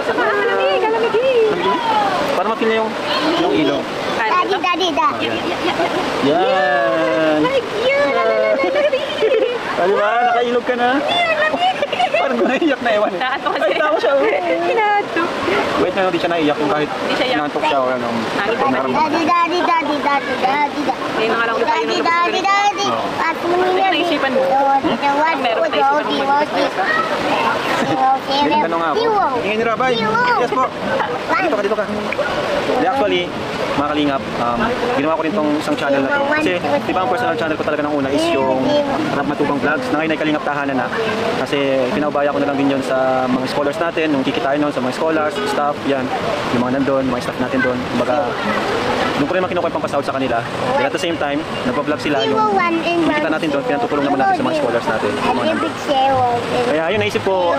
sa taas. Kalamig, kalamig. Para mapil niya yung ilong. Daddy. Yan. Ano ba? Nakailog ka na? Parang naiyak na ewan. Nakato kasi. Ay, tawa siya. Hinato. Wait na, hindi siya naiyak yung kahit Hindi siya iyak. nantok siya o ano. Daddy. Ngayon na nga lang ulit tayo nung Daddy. At mo Ano niya. naisipan mo? Meron pa isipan mo Ano nga ako? Ingin ni Rabay. Yes po. Dito ka. Hindi, actually, mga kalingap, ginawa ko rin tong isang channel na to. Kasi, di ba ang personal channel ko talaga ng una is yung Rap Matubang Vlogs. Na ngayon ay kalingap tahanan na. Kasi, pinaubaya ko na lang din yun sa mga scholars natin, yung kikitain nun sa mga scholars, staff, yan. Yung mga nandun, mga staff natin doon. Kumbaga, doon ko rin makinuha yung pampasahod sa kanila. And at the same time, nagpa-vlog sila yung kita natin doon, pinatutulong naman natin sa mga scholars natin. Kaya yun, naisip ko,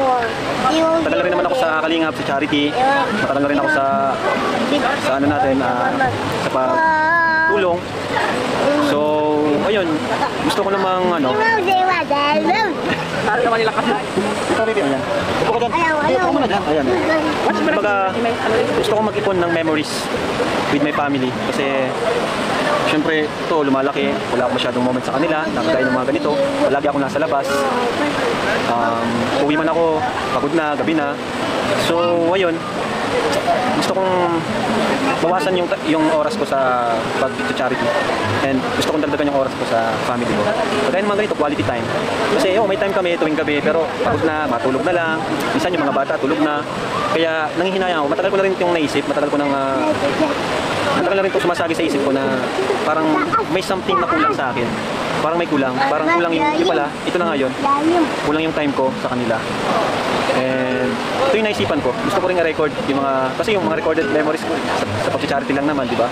tagal na rin naman ako sa kalingap, sa charity. Matagal na rin ako sa ano natin, sa pagtulong. So, ayun, gusto ko namang ano. Para naman nila kasi. Ito rin yan. Upo ka dyan. Upo mo na dyan. Ayan. Kumbaga, gusto ko mag-ipon ng memories with my family. Kasi, syempre, ito, lumalaki. Wala ako masyadong moment sa kanila. Nakagaya ng mga ganito. Palagi ako nasa labas. Uwi man ako, pagod na, gabi na. So, ayun. Gusto kong bawasan yung oras ko sa pag-charity. And gusto kong dagdagan yung oras ko sa family ko. Kaya naman ganito, quality time. Kasi may time kami tuwing gabi, pero pagod na, matulog na lang. Minsan yung mga bata tulog na. Kaya nanghihinayang ako. Matagal ko na rin itong naisip. Matagal na rin itong sumasagi sa isip ko na parang may something na kulang sa akin. Parang may kulang. Parang kulang yung pala. Ito na nga yun. Kulang yung time ko sa kanila. And ito yung naisipan ko. Gusto ko rin i-record yung mga, kasi yung mga recorded memories ko sa pag-charity lang naman, di ba?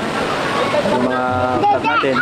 Yung mga vlog natin.